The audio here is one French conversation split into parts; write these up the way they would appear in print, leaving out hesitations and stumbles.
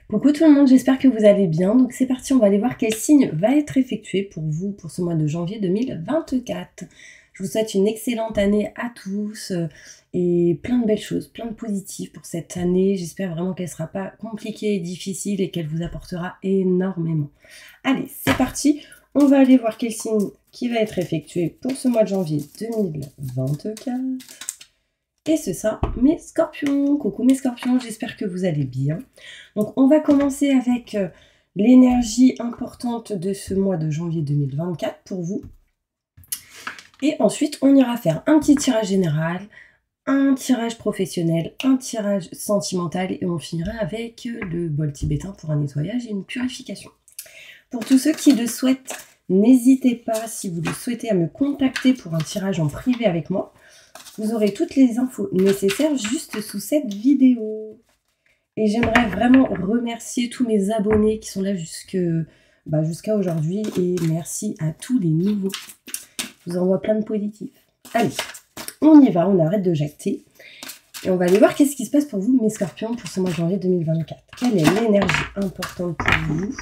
Coucou tout le monde, j'espère que vous allez bien. Donc c'est parti, on va aller voir quel signe va être effectué pour vous pour ce mois de janvier 2024. Je vous souhaite une excellente année à tous et plein de belles choses, plein de positifs pour cette année. J'espère vraiment qu'elle ne sera pas compliquée et difficile et qu'elle vous apportera énormément. Allez, c'est parti, on va aller voir quel signe qui va être effectué pour ce mois de janvier 2024. Et c'est ça, mes scorpions. Coucou mes scorpions, j'espère que vous allez bien. Donc on va commencer avec l'énergie importante de ce mois de janvier 2024 pour vous. Et ensuite, on ira faire un petit tirage général, un tirage professionnel, un tirage sentimental et on finira avec le bol tibétain pour un nettoyage et une purification. Pour tous ceux qui le souhaitent, n'hésitez pas, si vous le souhaitez, à me contacter pour un tirage en privé avec moi. Vous aurez toutes les infos nécessaires juste sous cette vidéo. Et j'aimerais vraiment remercier tous mes abonnés qui sont là jusqu'à aujourd'hui. Et merci à tous les nouveaux. Je vous envoie plein de positifs. Allez, on y va, on arrête de jacter. Et on va aller voir qu'est-ce qui se passe pour vous, mes scorpions, pour ce mois de janvier 2024. Quelle est l'énergie importante pour vous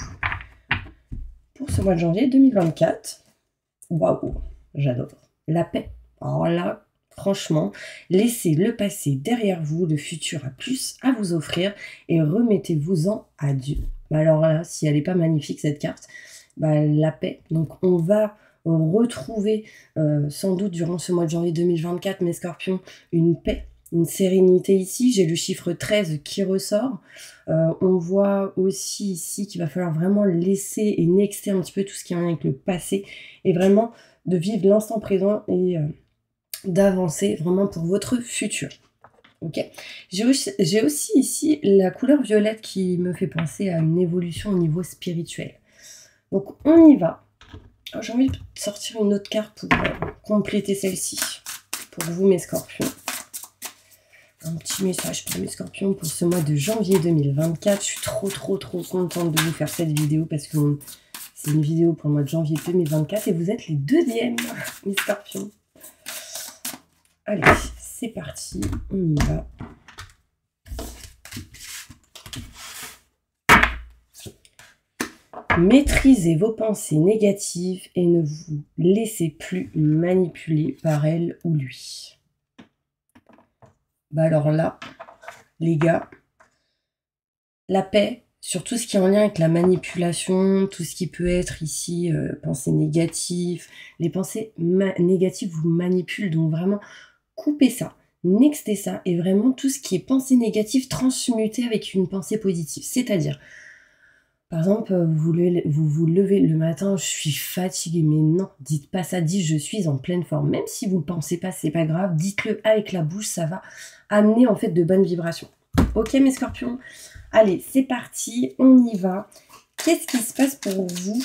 pour ce mois de janvier 2024? Waouh, j'adore. La paix. Alors là, franchement, laissez le passé derrière vous, le futur a plus à vous offrir et remettez-vous-en à Dieu. Alors là, si elle n'est pas magnifique cette carte, la paix. Donc on va retrouver sans doute durant ce mois de janvier 2024, mes scorpions, une paix, une sérénité ici. J'ai le chiffre 13 qui ressort. On voit aussi ici qu'il va falloir vraiment laisser et nexter un petit peu tout ce qui est en lien avec le passé et vraiment de vivre l'instant présent et d'avancer vraiment pour votre futur. Ok. J'ai aussi ici la couleur violette qui me fait penser à une évolution au niveau spirituel. Donc on y va. J'ai envie de sortir une autre carte pour compléter celle-ci. Pour vous mes scorpions. Un petit message pour mes scorpions pour ce mois de janvier 2024. Je suis trop contente de vous faire cette vidéo parce que c'est une vidéo pour le mois de janvier 2024 et vous êtes les deuxièmes, mes scorpions. Allez, c'est parti, on y va. Maîtrisez vos pensées négatives et ne vous laissez plus manipuler par elle ou lui. Alors là, les gars, la paix sur tout ce qui est en lien avec la manipulation, tout ce qui peut être ici pensées négatives. Les pensées négatives vous manipulent, donc vraiment coupez ça, nextez ça et vraiment tout ce qui est pensée négative transmutez avec une pensée positive. C'est-à-dire, par exemple, vous vous levez le matin, je suis fatiguée, mais non, dites pas ça, dites je suis en pleine forme. Même si vous ne le pensez pas, c'est pas grave, dites-le avec la bouche, ça va amener en fait de bonnes vibrations. Ok mes scorpions? Allez, c'est parti, on y va. Qu'est-ce qui se passe pour vous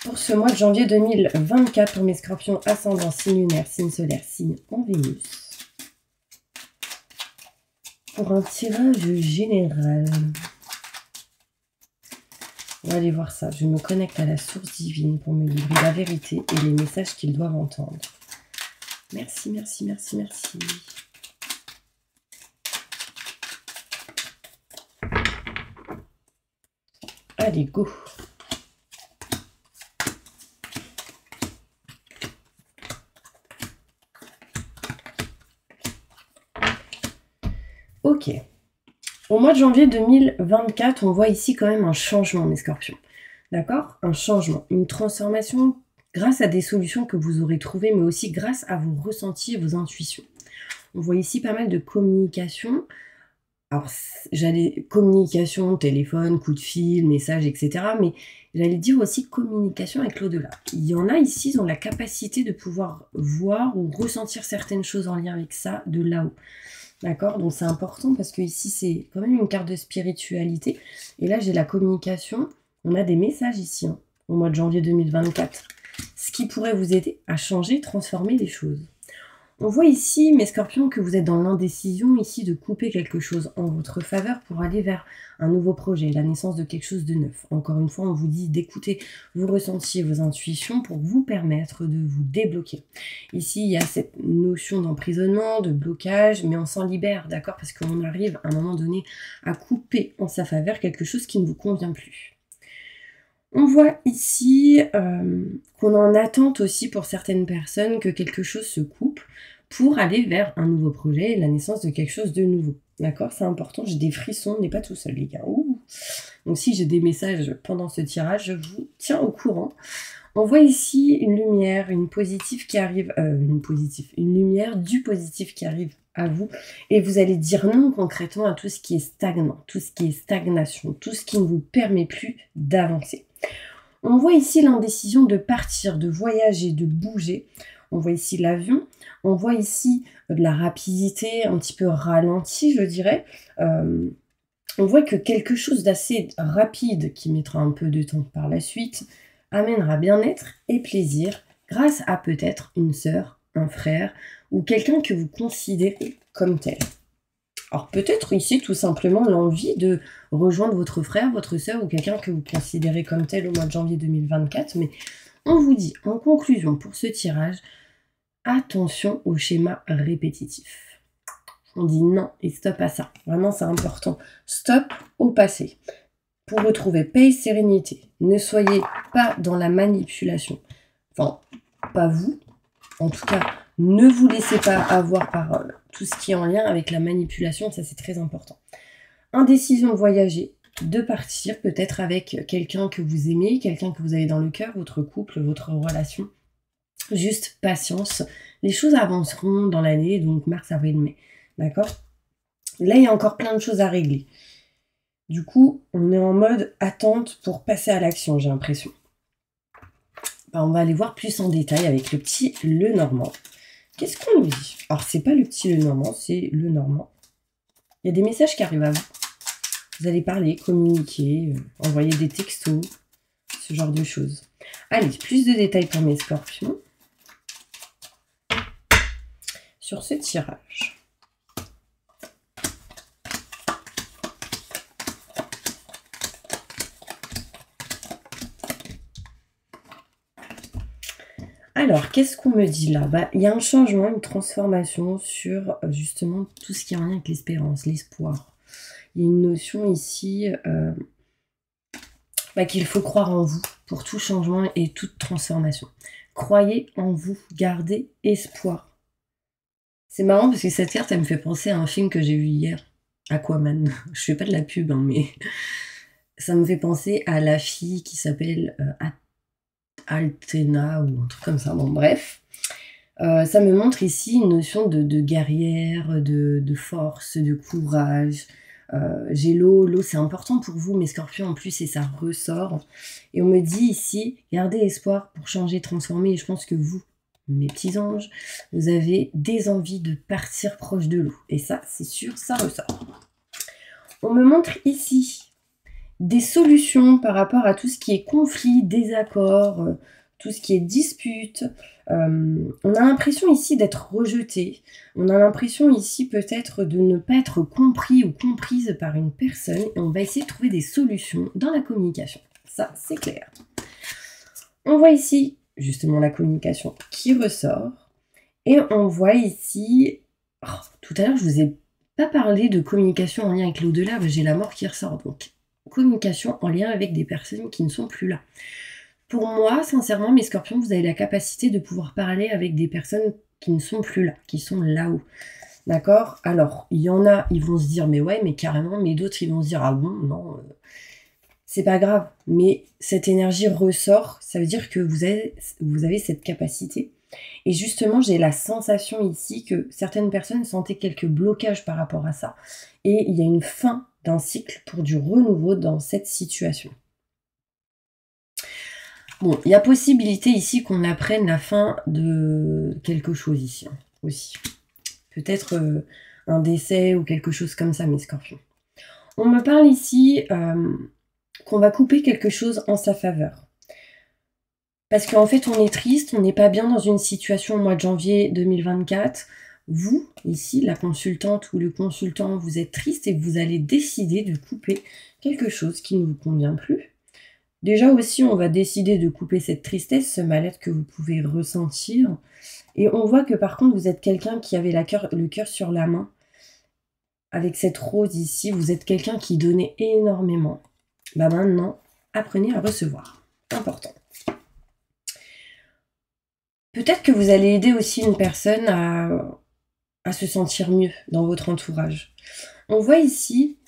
pour ce mois de janvier 2024 pour mes scorpions ascendant, signe lunaire, signe solaire, signe en Vénus? Pour un tirage général. On va aller voir ça. Je me connecte à la source divine pour me livrer la vérité et les messages qu'ils doivent entendre. Merci, merci, merci, merci. Allez, go! Ok. Au mois de janvier 2024, on voit ici quand même un changement, mes scorpions. D'accord? Un changement, une transformation grâce à des solutions que vous aurez trouvées, mais aussi grâce à vos ressentis et vos intuitions. On voit ici pas mal de communication. Alors, j'allais communication, téléphone, coup de fil, message, etc. Mais j'allais dire aussi communication avec l'au-delà. Il y en a ici, ils ont la capacité de pouvoir voir ou ressentir certaines choses en lien avec ça de là-haut. D'accord? Donc c'est important parce que ici, c'est quand même une carte de spiritualité. Et là, j'ai la communication. On a des messages ici, hein, au mois de janvier 2024. Ce qui pourrait vous aider à changer, transformer les choses. On voit ici, mes scorpions, que vous êtes dans l'indécision ici de couper quelque chose en votre faveur pour aller vers un nouveau projet, la naissance de quelque chose de neuf. Encore une fois, on vous dit d'écouter vos ressentis et vos intuitions pour vous permettre de vous débloquer. Ici, il y a cette notion d'emprisonnement, de blocage, mais on s'en libère, d'accord? Parce qu'on arrive à un moment donné à couper en sa faveur quelque chose qui ne vous convient plus. On voit ici qu'on est en attente aussi pour certaines personnes que quelque chose se coupe pour aller vers un nouveau projet et la naissance de quelque chose de nouveau. D'accord? C'est important, j'ai des frissons, on n'est pas tout seul les gars. Ouh. Donc si j'ai des messages pendant ce tirage, je vous tiens au courant. On voit ici une lumière, une positive qui arrive, une lumière du positif qui arrive à vous, et vous allez dire non concrètement à tout ce qui est stagnant, tout ce qui est stagnation, tout ce qui ne vous permet plus d'avancer. On voit ici l'indécision de partir, de voyager, de bouger. On voit ici l'avion, on voit ici de la rapidité un petit peu ralentie, je dirais. On voit que quelque chose d'assez rapide, qui mettra un peu de temps par la suite, amènera bien-être et plaisir grâce à peut-être une sœur, un frère ou quelqu'un que vous considérez comme tel. Alors peut-être ici tout simplement l'envie de rejoindre votre frère, votre sœur ou quelqu'un que vous considérez comme tel au mois de janvier 2024, mais on vous dit en conclusion pour ce tirage, attention au schéma répétitif. On dit non et stop à ça. Vraiment, c'est important. Stop au passé. Pour retrouver paix et sérénité, ne soyez pas dans la manipulation. Enfin, pas vous. En tout cas, ne vous laissez pas avoir par tout ce qui est en lien avec la manipulation. Ça, c'est très important. Indécision de voyager, de partir peut-être avec quelqu'un que vous aimez, quelqu'un que vous avez dans le cœur, votre couple, votre relation. Juste patience. Les choses avanceront dans l'année, donc mars, avril, mai. D'accord? Là, il y a encore plein de choses à régler. Du coup, on est en mode attente pour passer à l'action, j'ai l'impression. On va aller voir plus en détail avec le petit Lenormand. Qu'est-ce qu'on nous dit? Alors, c'est pas le petit Lenormand, c'est Lenormand. Il y a des messages qui arrivent à vous. Vous allez parler, communiquer, envoyer des textos, ce genre de choses. Allez, plus de détails pour mes scorpions sur ce tirage. Alors, qu'est-ce qu'on me dit là? Il y a un changement, une transformation sur justement tout ce qui est en lien avec l'espérance, l'espoir. Il y a une notion ici qu'il faut croire en vous pour tout changement et toute transformation. Croyez en vous, gardez espoir. C'est marrant parce que cette carte, elle me fait penser à un film que j'ai vu hier, Aquaman. Je fais pas de la pub, hein, mais ça me fait penser à la fille qui s'appelle Altena ou un truc comme ça. Bon, bref. Ça me montre ici une notion de guerrière, de force, de courage. J'ai l'eau c'est important pour vous, mes scorpions en plus, et ça ressort. Et on me dit ici, gardez espoir pour changer, transformer. Et je pense que vous, mes petits anges, vous avez des envies de partir proche de l'eau. Et ça, c'est sûr, ça ressort. On me montre ici des solutions par rapport à tout ce qui est conflit, désaccord, tout ce qui est dispute. On a l'impression ici d'être rejeté. On a l'impression ici peut-être de ne pas être compris ou comprise par une personne. Et on va essayer de trouver des solutions dans la communication. Ça, c'est clair. On voit ici justement la communication qui ressort. Et on voit ici... Oh, tout à l'heure, je vous ai pas parlé de communication en lien avec l'au-delà. J'ai la mort qui ressort. Donc, communication en lien avec des personnes qui ne sont plus là. Pour moi, sincèrement, mes scorpions, vous avez la capacité de pouvoir parler avec des personnes qui ne sont plus là, qui sont là-haut. D'accord? Alors, il y en a, ils vont se dire, mais ouais, mais carrément, mais d'autres, ils vont se dire, ah bon, non, c'est pas grave. Mais cette énergie ressort, ça veut dire que vous avez cette capacité. Et justement, j'ai la sensation ici que certaines personnes sentaient quelques blocages par rapport à ça. Et il y a une fin d'un cycle pour du renouveau dans cette situation. Bon, il y a possibilité ici qu'on apprenne la fin de quelque chose ici, hein, aussi. Peut-être un décès ou quelque chose comme ça, mes scorpions. On me parle ici qu'on va couper quelque chose en sa faveur. Parce qu'en fait, on est triste, on n'est pas bien dans une situation au mois de janvier 2024. Vous, ici, la consultante ou le consultant, vous êtes triste et vous allez décider de couper quelque chose qui ne vous convient plus. Déjà aussi, on va décider de couper cette tristesse, ce mal-être que vous pouvez ressentir. Et on voit que par contre, vous êtes quelqu'un qui avait le cœur sur la main. Avec cette rose ici, vous êtes quelqu'un qui donnait énormément. Bah maintenant, apprenez à recevoir. Important. Peut-être que vous allez aider aussi une personne à se sentir mieux dans votre entourage. On voit ici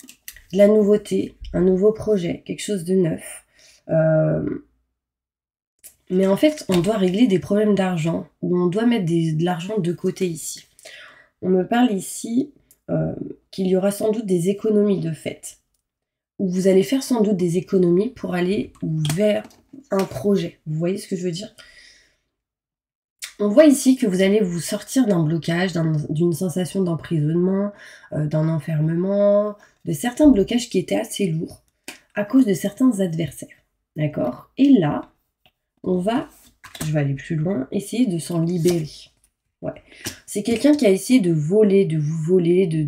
de la nouveauté, un nouveau projet, quelque chose de neuf. Mais en fait, on doit régler des problèmes d'argent ou on doit mettre de l'argent de côté ici. On me parle ici qu'il y aura sans doute des économies de fait. Ou vous allez faire sans doute des économies pour aller vers un projet. Vous voyez ce que je veux dire? On voit ici que vous allez vous sortir d'un blocage, d'une sensation d'emprisonnement, d'un enfermement, de certains blocages qui étaient assez lourds à cause de certains adversaires. D'accord? Et là, on va, je vais aller plus loin, essayer de s'en libérer. Ouais. C'est quelqu'un qui a essayé de voler, de vous voler, de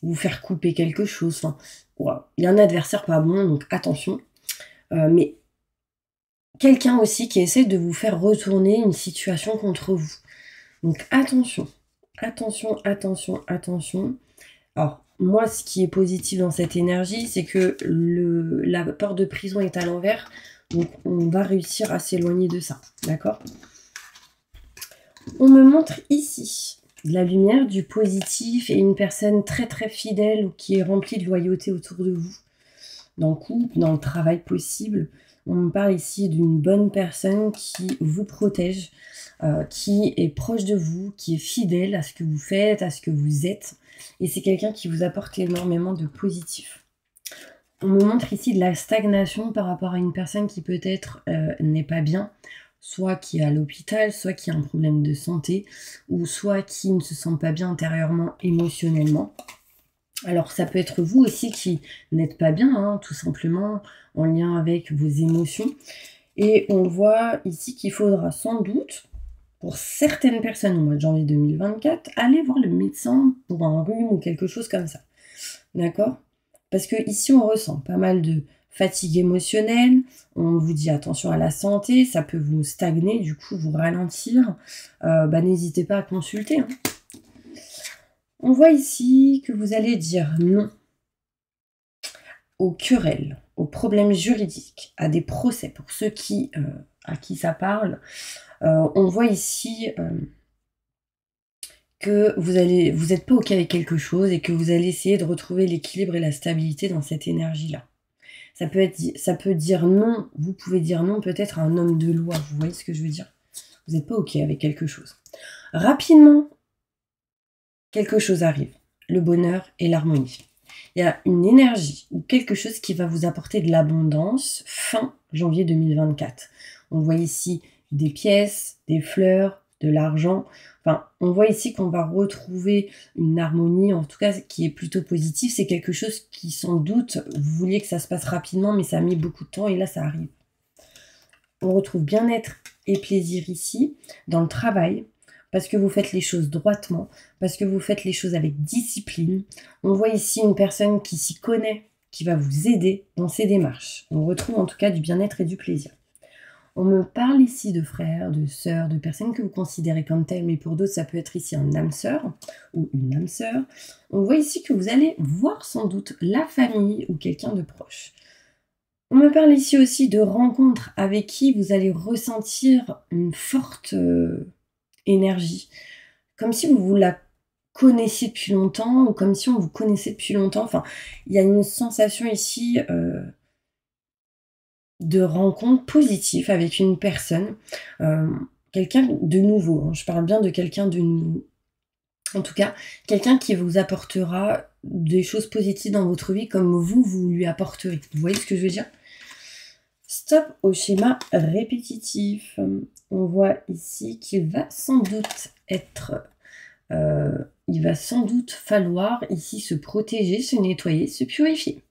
vous faire couper quelque chose. Enfin, ouais. Il y a un adversaire pas bon, donc attention. Mais quelqu'un aussi qui essaie de vous faire retourner une situation contre vous. Donc attention, attention, attention, attention. Alors, moi, ce qui est positif dans cette énergie, c'est que la porte de prison est à l'envers. Donc, on va réussir à s'éloigner de ça. D'accord? On me montre ici de la lumière, du positif et une personne très, très fidèle qui est remplie de loyauté autour de vous. Dans le couple, dans le travail possible. On me parle ici d'une bonne personne qui vous protège, qui est proche de vous, qui est fidèle à ce que vous faites, à ce que vous êtes. Et c'est quelqu'un qui vous apporte énormément de positif. On me montre ici de la stagnation par rapport à une personne qui peut-être n'est pas bien, soit qui est à l'hôpital, soit qui a un problème de santé, ou soit qui ne se sent pas bien intérieurement, émotionnellement. Alors ça peut être vous aussi qui n'êtes pas bien, hein, tout simplement en lien avec vos émotions. Et on voit ici qu'il faudra sans doute, pour certaines personnes au mois de janvier 2024, aller voir le médecin pour un rhume ou quelque chose comme ça. D'accord? Parce que ici on ressent pas mal de fatigue émotionnelle, on vous dit attention à la santé, ça peut vous stagner, du coup vous ralentir. N'hésitez pas à consulter. Hein. On voit ici que vous allez dire non aux querelles, aux problèmes juridiques, à des procès pour ceux à qui ça parle. On voit ici que vous n'êtes pas OK avec quelque chose et que vous allez essayer de retrouver l'équilibre et la stabilité dans cette énergie-là. Ça peut dire non, vous pouvez dire non peut-être à un homme de loi, vous voyez ce que je veux dire? Vous n'êtes pas OK avec quelque chose. Rapidement, quelque chose arrive, le bonheur et l'harmonie. Il y a une énergie ou quelque chose qui va vous apporter de l'abondance fin janvier 2024. On voit ici des pièces, des fleurs, de l'argent. Enfin, on voit ici qu'on va retrouver une harmonie, en tout cas qui est plutôt positive. C'est quelque chose qui sans doute, vous vouliez que ça se passe rapidement, mais ça a mis beaucoup de temps et là ça arrive. On retrouve bien-être et plaisir ici, dans le travail, parce que vous faites les choses droitement, parce que vous faites les choses avec discipline. On voit ici une personne qui s'y connaît, qui va vous aider dans ses démarches. On retrouve en tout cas du bien-être et du plaisir. On me parle ici de frères, de sœurs, de personnes que vous considérez comme telles, mais pour d'autres, ça peut être ici un âme sœur ou une âme sœur. On voit ici que vous allez voir sans doute la famille ou quelqu'un de proche. On me parle ici aussi de rencontres avec qui vous allez ressentir une forte énergie, comme si vous la connaissiez depuis longtemps ou comme si on vous connaissait depuis longtemps. Enfin, il y a une sensation ici de rencontre positive avec une personne, quelqu'un de nouveau. Hein. Je parle bien de quelqu'un de nouveau. En tout cas, quelqu'un qui vous apportera des choses positives dans votre vie comme vous lui apporterez. Vous voyez ce que je veux dire? Stop au schéma répétitif. On voit ici qu'il va sans doute il va sans doute falloir ici se protéger, se nettoyer, se purifier.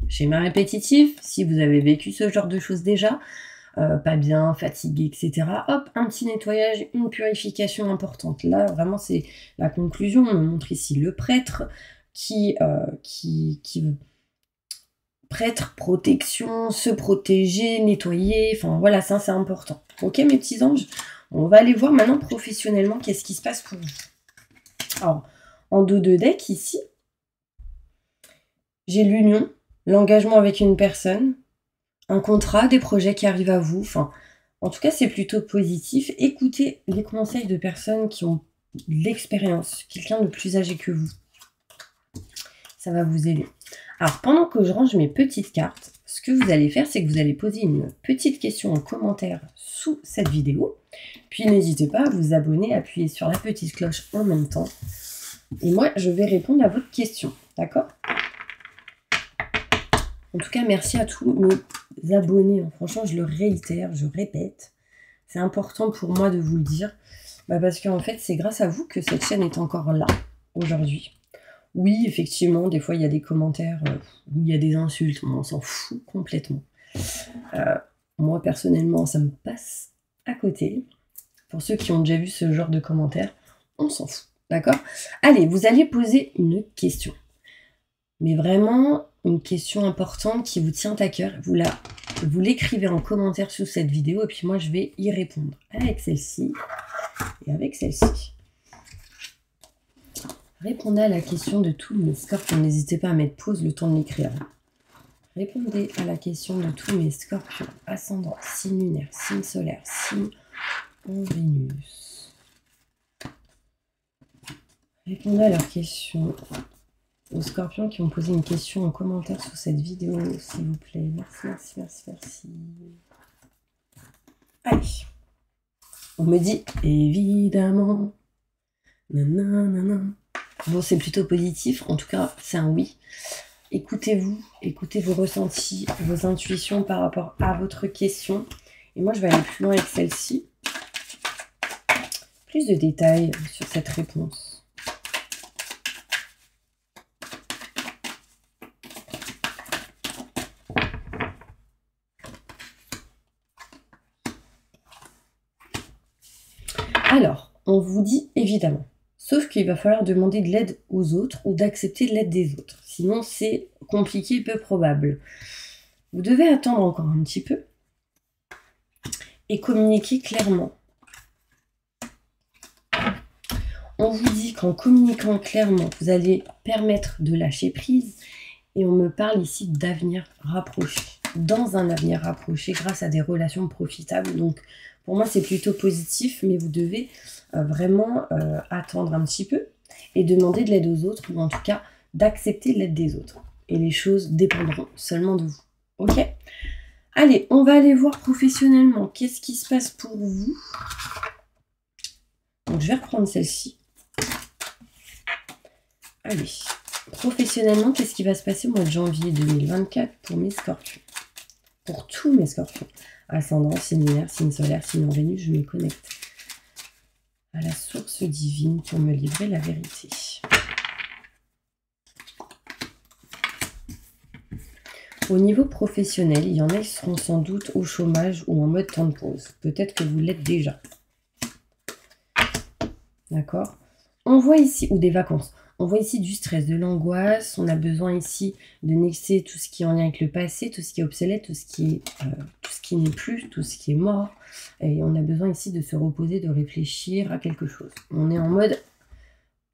schéma répétitif, si vous avez vécu ce genre de choses déjà, pas bien, fatigué, etc. Hop, un petit nettoyage, une purification importante. Là, vraiment, c'est la conclusion. On me montre ici le prêtre qui prêtre, protection, se protéger, nettoyer, enfin voilà, ça c'est important. Ok mes petits anges, on va aller voir maintenant professionnellement qu'est-ce qui se passe pour vous. Alors, en dos de deck ici, j'ai l'union, l'engagement avec une personne, un contrat, des projets qui arrivent à vous, enfin, en tout cas c'est plutôt positif. Écoutez les conseils de personnes qui ont de l'expérience, quelqu'un de plus âgé que vous. Ça va vous aider. Alors, pendant que je range mes petites cartes, ce que vous allez faire, c'est que vous allez poser une petite question en commentaire sous cette vidéo. Puis, n'hésitez pas à vous abonner, à appuyer sur la petite cloche en même temps. Et moi, je vais répondre à votre question. D'accord? En tout cas, merci à tous mes abonnés. Franchement, je le réitère, je répète. C'est important pour moi de vous le dire. Parce qu'en fait, c'est grâce à vous que cette chaîne est encore là, aujourd'hui. Oui, effectivement, des fois, il y a des commentaires où il y a des insultes, mais on s'en fout complètement. Moi, personnellement, ça me passe à côté. Pour ceux qui ont déjà vu ce genre de commentaires, on s'en fout, d'accord? Allez, vous allez poser une question. Mais vraiment, une question importante qui vous tient à cœur. Vous l'écrivez en commentaire sous cette vidéo, et puis moi, je vais y répondre avec celle-ci et avec celle-ci. Répondez à la question de tous mes scorpions. N'hésitez pas à mettre pause le temps de l'écrire. Répondez à la question de tous mes scorpions. Ascendant, signe lunaire, signe solaire, signe en Vénus. Répondez à leurs questions. Aux scorpions qui ont posé une question en commentaire sous cette vidéo, s'il vous plaît. Merci, merci, merci, merci. Allez. On me dit évidemment. Nanana. Bon, c'est plutôt positif, en tout cas, c'est un oui. Écoutez-vous, écoutez vos ressentis, vos intuitions par rapport à votre question. Et moi, je vais aller plus loin avec celle-ci. Plus de détails sur cette réponse. Alors, on vous dit évidemment. Sauf qu'il va falloir demander de l'aide aux autres ou d'accepter l'aide des autres. Sinon, c'est compliqué, peu probable. Vous devez attendre encore un petit peu et communiquer clairement. On vous dit qu'en communiquant clairement, vous allez permettre de lâcher prise. Et on me parle ici d'avenir rapproché. Dans un avenir rapproché grâce à des relations profitables. Donc, pour moi, c'est plutôt positif, mais vous devez vraiment attendre un petit peu et demander de l'aide aux autres, ou en tout cas d'accepter l'aide des autres. Et les choses dépendront seulement de vous. Ok? Allez, on va aller voir professionnellement qu'est-ce qui se passe pour vous. Donc, je vais reprendre celle-ci. Allez, professionnellement, qu'est-ce qui va se passer au mois de janvier 2024 pour mes scorpions? Pour tous mes scorpions. Ascendant, signe lunaire, signe solaire, signe en Vénus, je me connecte à la source divine pour me livrer la vérité. Au niveau professionnel, il y en a qui seront sans doute au chômage ou en mode temps de pause. Peut-être que vous l'êtes déjà. D'accord? On voit ici, ou des vacances, on voit ici du stress, de l'angoisse. On a besoin ici de nexer tout ce qui est en lien avec le passé, tout ce qui est obsolète, tout ce qui n'est plus, tout ce qui est mort. Et on a besoin ici de se reposer, de réfléchir à quelque chose. On est en mode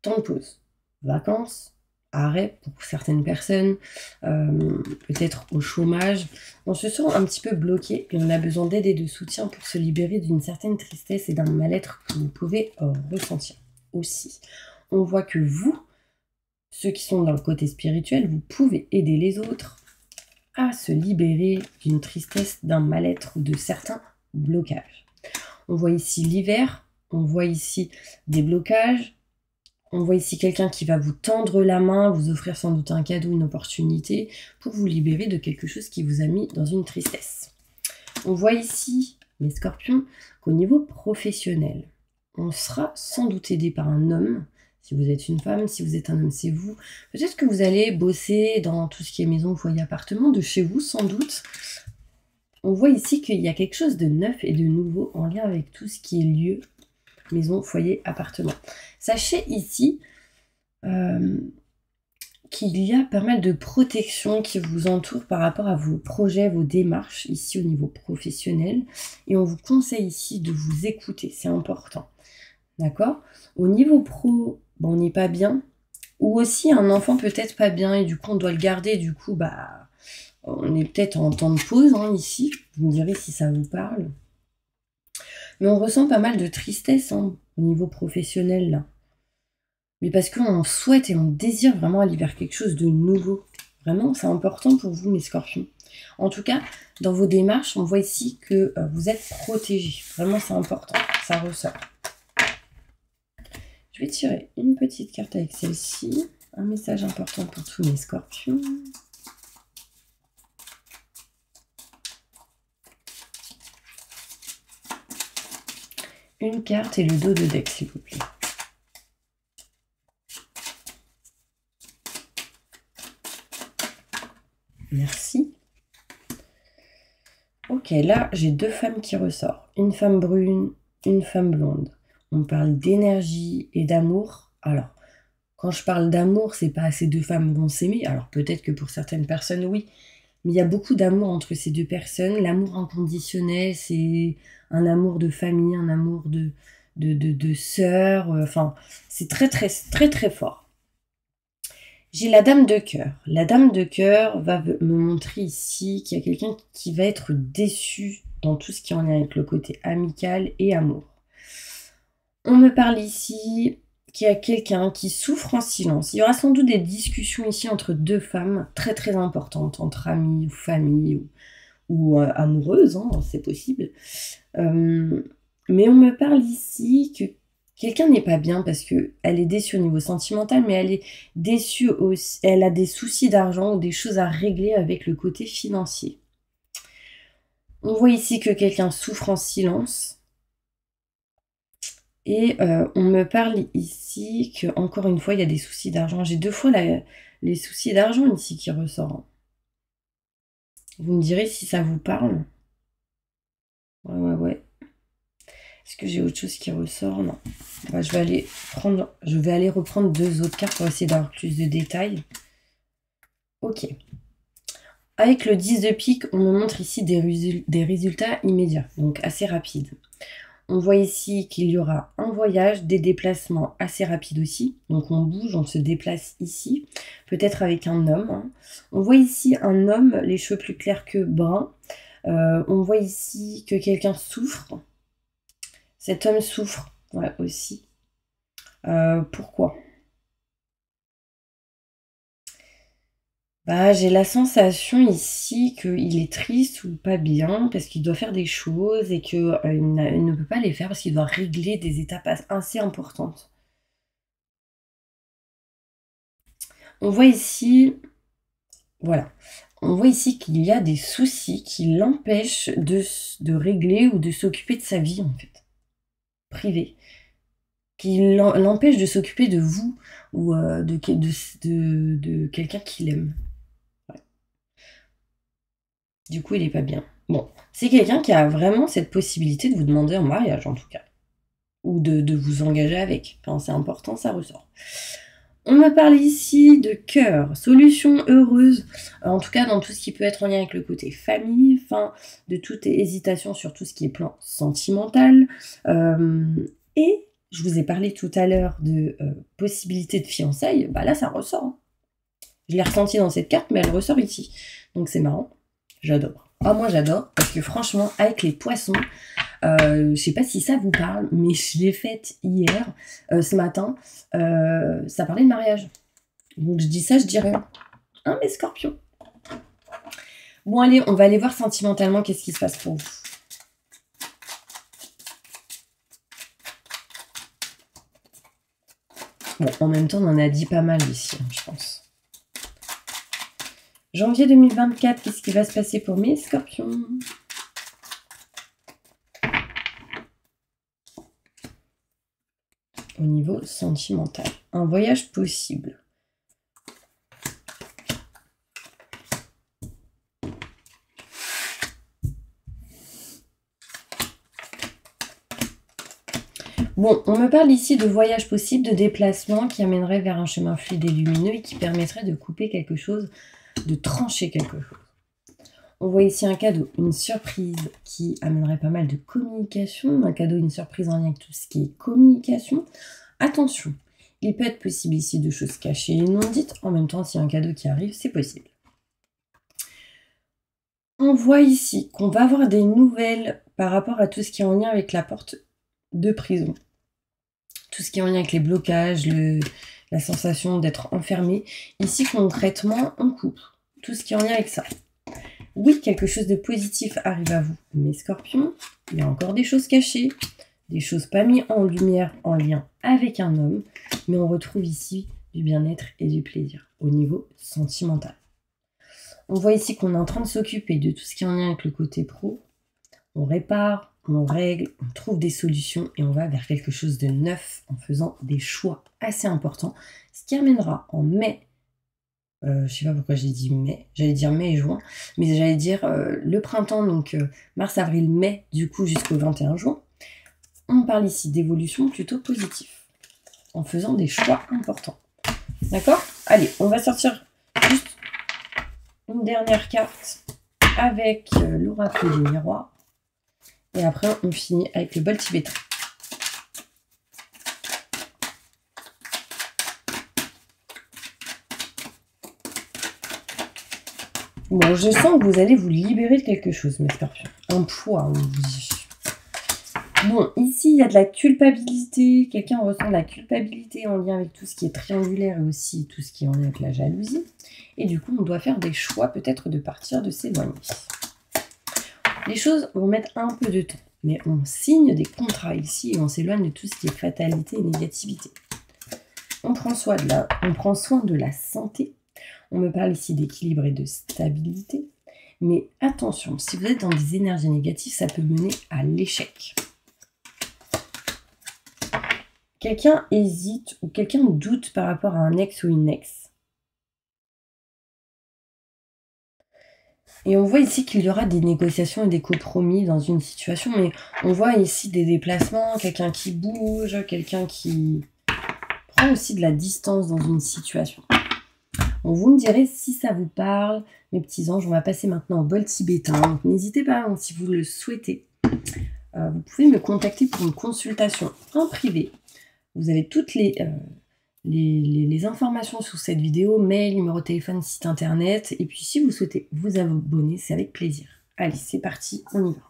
temps de pause. Vacances, arrêt pour certaines personnes, peut-être au chômage. On se sent un petit peu bloqué et on a besoin d'aide et de soutien pour se libérer d'une certaine tristesse et d'un mal-être que vous pouvez ressentir aussi. On voit que vous, ceux qui sont dans le côté spirituel, vous pouvez aider les autres à se libérer d'une tristesse, d'un mal-être ou de certains blocages. On voit ici l'hiver, on voit ici des blocages, on voit ici quelqu'un qui va vous tendre la main, vous offrir sans doute un cadeau, une opportunité pour vous libérer de quelque chose qui vous a mis dans une tristesse. On voit ici, mes scorpions, qu'au niveau professionnel, on sera sans doute aidé par un homme. Si vous êtes une femme, si vous êtes un homme, c'est vous. Peut-être que vous allez bosser dans tout ce qui est maison, foyer, appartement, de chez vous, sans doute. On voit ici qu'il y a quelque chose de neuf et de nouveau en lien avec tout ce qui est lieu, maison, foyer, appartement. Sachez ici qu'il y a pas mal de protection qui vous entoure par rapport à vos projets, vos démarches, ici au niveau professionnel. Et on vous conseille ici de vous écouter, c'est important. D'accord? Au niveau pro, on n'est pas bien. Ou aussi un enfant peut-être pas bien et du coup on doit le garder. Du coup, on est peut-être en temps de pause ici. Vous me direz si ça vous parle. Mais on ressent pas mal de tristesse au niveau professionnel là. Mais parce qu'on souhaite et on désire vraiment aller vers quelque chose de nouveau. Vraiment, c'est important pour vous, mes scorpions. En tout cas, dans vos démarches, on voit ici que vous êtes protégés. Vraiment, c'est important. Ça ressort. Je vais tirer une petite carte avec celle-ci. Un message important pour tous mes scorpions. Une carte et le dos de deck, s'il vous plaît. Merci. Ok, là, j'ai deux femmes qui ressortent. Une femme brune, une femme blonde. On parle d'énergie et d'amour. Alors, quand je parle d'amour, c'est pas ces deux femmes vont s'aimer. Alors, peut-être que pour certaines personnes, oui. Mais il y a beaucoup d'amour entre ces deux personnes. L'amour inconditionnel, c'est un amour de famille, un amour de sœur. Enfin, c'est très, très, très, très fort. J'ai la dame de cœur. La dame de cœur va me montrer ici qu'il y a quelqu'un qui va être déçu dans tout ce qui est en lien avec le côté amical et amour. On me parle ici qu'il y a quelqu'un qui souffre en silence. Il y aura sans doute des discussions ici entre deux femmes très très importantes, entre amis ou famille ou amoureuses, c'est possible. Mais on me parle ici que quelqu'un n'est pas bien parce qu'elle est déçue au niveau sentimental, mais elle est déçue aussi. Elle a des soucis d'argent ou des choses à régler avec le côté financier. On voit ici que quelqu'un souffre en silence. Et on me parle ici que, encore une fois, il y a des soucis d'argent. J'ai deux fois les soucis d'argent ici qui ressortent. Vous me direz si ça vous parle. Ouais. Est-ce que j'ai autre chose qui ressort? Non. Je vais aller reprendre deux autres cartes pour essayer d'avoir plus de détails. Ok. Avec le 10 de pique, on me montre ici des résultats immédiats, donc assez rapides. On voit ici qu'il y aura un voyage, des déplacements assez rapides aussi. Donc on bouge, on se déplace ici, peut-être avec un homme. On voit ici un homme, les cheveux plus clairs que bruns. On voit ici que quelqu'un souffre. Cet homme souffre, aussi. Pourquoi? J'ai la sensation ici qu'il est triste ou pas bien parce qu'il doit faire des choses et qu'il il ne peut pas les faire parce qu'il doit régler des étapes assez importantes. On voit ici, on voit ici qu'il y a des soucis qui l'empêchent de régler ou de s'occuper de sa vie en fait, privée. Qui l'empêche de s'occuper de vous ou de quelqu'un qu'il aime. Du coup, il n'est pas bien. Bon, c'est quelqu'un qui a vraiment cette possibilité de vous demander en mariage, en tout cas. Ou de vous engager avec. Enfin, c'est important, ça ressort. On me parle ici de cœur, solution heureuse, en tout cas dans tout ce qui peut être en lien avec le côté famille, de toute hésitation sur tout ce qui est plan sentimental. Et je vous ai parlé tout à l'heure de possibilité de fiançailles, là ça ressort. Je l'ai ressenti dans cette carte, mais elle ressort ici. Donc c'est marrant. J'adore. Moi j'adore, parce que franchement, avec les poissons, je sais pas si ça vous parle, mais je l'ai faite hier, ce matin, ça parlait de mariage. Donc je dis ça, je dis rien. Mes scorpions. Bon allez, on va aller voir sentimentalement qu'est-ce qui se passe pour vous. Bon, en même temps, on en a dit pas mal ici, je pense. Janvier 2024, qu'est-ce qui va se passer pour mes scorpions? au niveau sentimental. Un voyage possible. Bon, on me parle ici de voyage possible, de déplacement qui amènerait vers un chemin fluide et lumineux et qui permettrait de couper quelque chose, de trancher quelque chose. On voit ici un cadeau, une surprise qui amènerait pas mal de communication. Un cadeau, une surprise en lien avec tout ce qui est communication. Attention, il peut être possible ici de choses cachées et non dites. En même temps, s'il y a un cadeau qui arrive, c'est possible. On voit ici qu'on va avoir des nouvelles par rapport à tout ce qui est en lien avec la porte de prison. Tout ce qui est en lien avec les blocages, la sensation d'être enfermé. Ici, concrètement, on coupe. Tout ce qui est en lien avec ça. Oui, quelque chose de positif arrive à vous. Mais Scorpion, il y a encore des choses cachées, des choses pas mises en lumière en lien avec un homme. Mais on retrouve ici du bien-être et du plaisir au niveau sentimental. On voit ici qu'on est en train de s'occuper de tout ce qui est en lien avec le côté pro. On répare, on règle, on trouve des solutions et on va vers quelque chose de neuf en faisant des choix assez importants. Ce qui amènera en mai, je ne sais pas pourquoi j'ai dit mai, j'allais dire mai et juin, mais j'allais dire le printemps, donc mars, avril, mai, du coup jusqu'au 21 juin. On parle ici d'évolution plutôt positive, en faisant des choix importants. D'accord? Allez, on va sortir juste une dernière carte avec l'oracle du miroir. Et après, on finit avec le bol tibétain. Bon, je sens que vous allez vous libérer de quelque chose, mes scorpions. Un poids, on vous dit. Bon, ici, il y a de la culpabilité. Quelqu'un ressent de la culpabilité en lien avec tout ce qui est triangulaire et aussi tout ce qui est en lien avec la jalousie. Et du coup, on doit faire des choix, peut-être de partir, de s'éloigner. Les choses vont mettre un peu de temps. Mais on signe des contrats ici et on s'éloigne de tout ce qui est fatalité et négativité. On prend soin de la santé. On me parle ici d'équilibre et de stabilité. Mais attention, si vous êtes dans des énergies négatives, ça peut mener à l'échec. Quelqu'un hésite ou quelqu'un doute par rapport à un ex ou une ex. Et on voit ici qu'il y aura des négociations et des compromis dans une situation, mais on voit ici des déplacements, quelqu'un qui bouge, quelqu'un qui prend aussi de la distance dans une situation. Bon, vous me direz si ça vous parle, mes petits anges. On va passer maintenant au bol tibétain. Donc n'hésitez pas, hein, si vous le souhaitez. Vous pouvez me contacter pour une consultation en privé. Vous avez toutes les informations sous cette vidéo, mail, numéro de téléphone, site internet. Et puis si vous souhaitez vous abonner, c'est avec plaisir. Allez, c'est parti, on y va.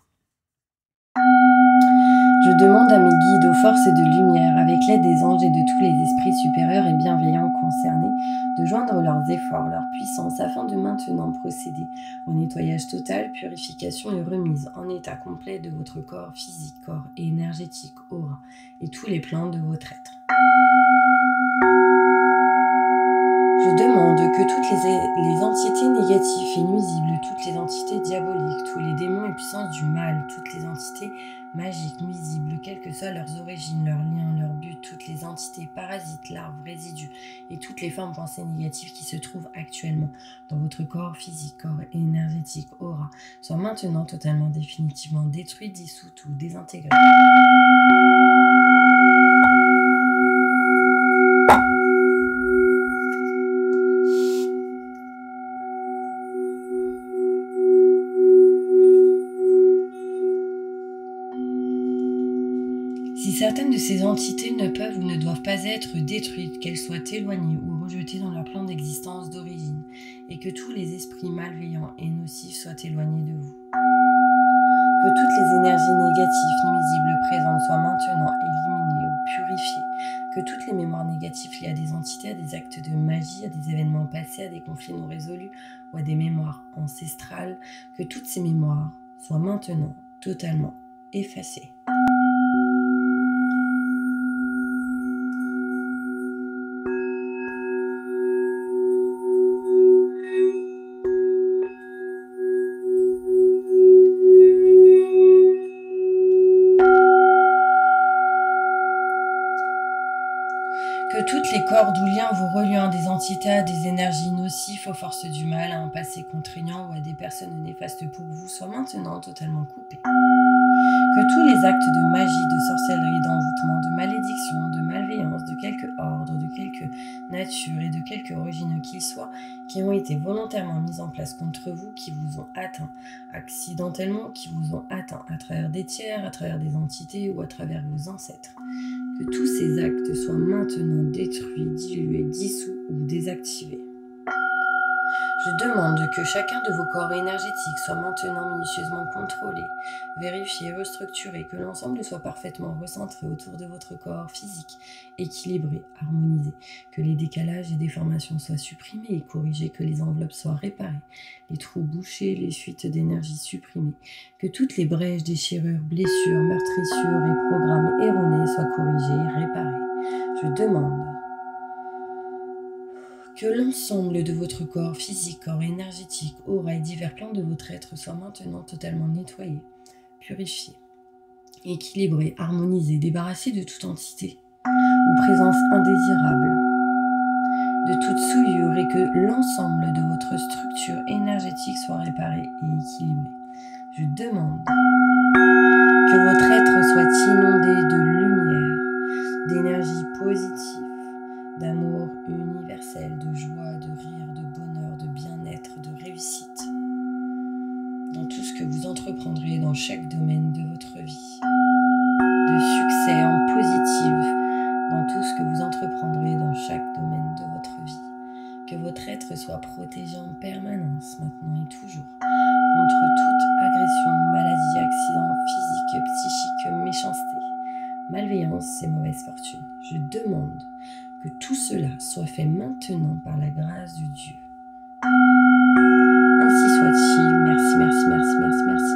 Je demande à mes guides aux forces de lumière, avec l'aide des anges et de tous les esprits supérieurs et bienveillants concernés, de joindre leurs efforts, leur puissance, afin de maintenant procéder au nettoyage total, purification et remise en état complet de votre corps physique, corps et énergétique, aura, et tous les plans de votre être. Je demande que toutes les entités négatives et nuisibles, toutes les entités diaboliques, tous les démons et puissances du mal, toutes les entités magiques, nuisibles, quelles que soient leurs origines, leurs liens, leurs buts, toutes les entités parasites, larves, résidus et toutes les formes pensées négatives qui se trouvent actuellement dans votre corps physique, corps énergétique, aura, soient maintenant totalement, définitivement détruites, dissoutes ou désintégrées. Si certaines de ces entités ne peuvent ou ne doivent pas être détruites, qu'elles soient éloignées ou rejetées dans leur plan d'existence d'origine, et que tous les esprits malveillants et nocifs soient éloignés de vous. Que toutes les énergies négatives, nuisibles, présentes soient maintenant éliminées ou purifiées. Que toutes les mémoires négatives liées à des entités, à des actes de magie, à des événements passés, à des conflits non résolus ou à des mémoires ancestrales, que toutes ces mémoires soient maintenant totalement effacées. cordes ou liens vous reliant à des entités, à des énergies nocives, aux forces du mal, à un passé contraignant ou à des personnes néfastes pour vous soient maintenant totalement coupés. Que tous les actes de magie, de sorcellerie, d'envoûtement, de malédiction, de malveillance, de quelque ordre, de quelque nature et de quelque origine qu'ils soient, qui ont été volontairement mis en place contre vous, qui vous ont atteint accidentellement, qui vous ont atteint à travers des tiers, à travers des entités ou à travers vos ancêtres. Que tous ces actes soient maintenant détruits, dilués, dissous ou désactivés. Je demande que chacun de vos corps énergétiques soit maintenant minutieusement contrôlé, vérifié, restructuré, que l'ensemble soit parfaitement recentré autour de votre corps physique, équilibré, harmonisé, que les décalages et déformations soient supprimés et corrigés, que les enveloppes soient réparées, les trous bouchés, les fuites d'énergie supprimées, que toutes les brèches, déchirures, blessures, meurtrissures et programmes erronés soient corrigés et réparés. Je demande que l'ensemble de votre corps physique, corps énergétique, aura et divers plans de votre être soient maintenant totalement nettoyés, purifiés, équilibrés, harmonisés, débarrassés de toute entité ou présence indésirable, de toute souillure et que l'ensemble de votre structure énergétique soit réparé et équilibré. Je demande que votre être soit inondé de lumière, d'énergie positive, d'amour universel, de joie, de rire, de bonheur, de bien-être, de réussite, dans tout ce que vous entreprendrez dans chaque domaine de votre vie, de succès en positif, dans tout ce que vous entreprendrez dans chaque domaine de votre vie, que votre être soit protégé en permanence, maintenant et toujours, contre toute agression, maladie, accident physique, psychique, méchanceté, malveillance et mauvaise fortune. Je demande que tout cela soit fait maintenant par la grâce de Dieu. Ainsi soit-il. Merci, merci, merci, merci, merci.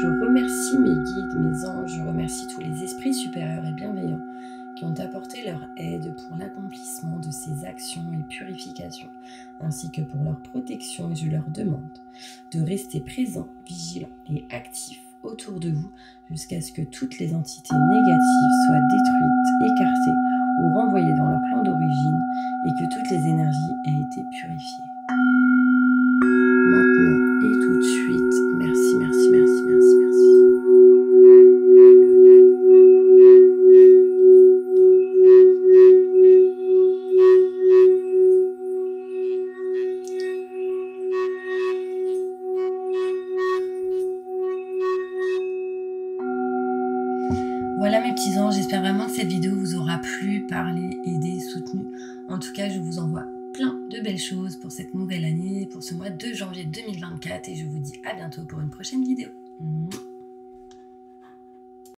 Je remercie mes guides, mes anges, je remercie tous les esprits supérieurs et bienveillants qui ont apporté leur aide pour l'accomplissement de ces actions et purifications, ainsi que pour leur protection, et je leur demande de rester présents, vigilants et actifs autour de vous jusqu'à ce que toutes les entités négatives soient détruites, écartées ou renvoyées dans leur plan d'origine et que toutes les énergies aient été purifiées. Maintenant et tout de suite, merci, merci, merci, merci, merci. Voilà mes petits anges, j'espère vraiment que cette vidéo vous aura plu, parlé, aidé, soutenu. En tout cas, je vous envoie plein de belles choses pour cette nouvelle année, pour ce mois de janvier 2024 et je vous dis à bientôt pour une prochaine vidéo.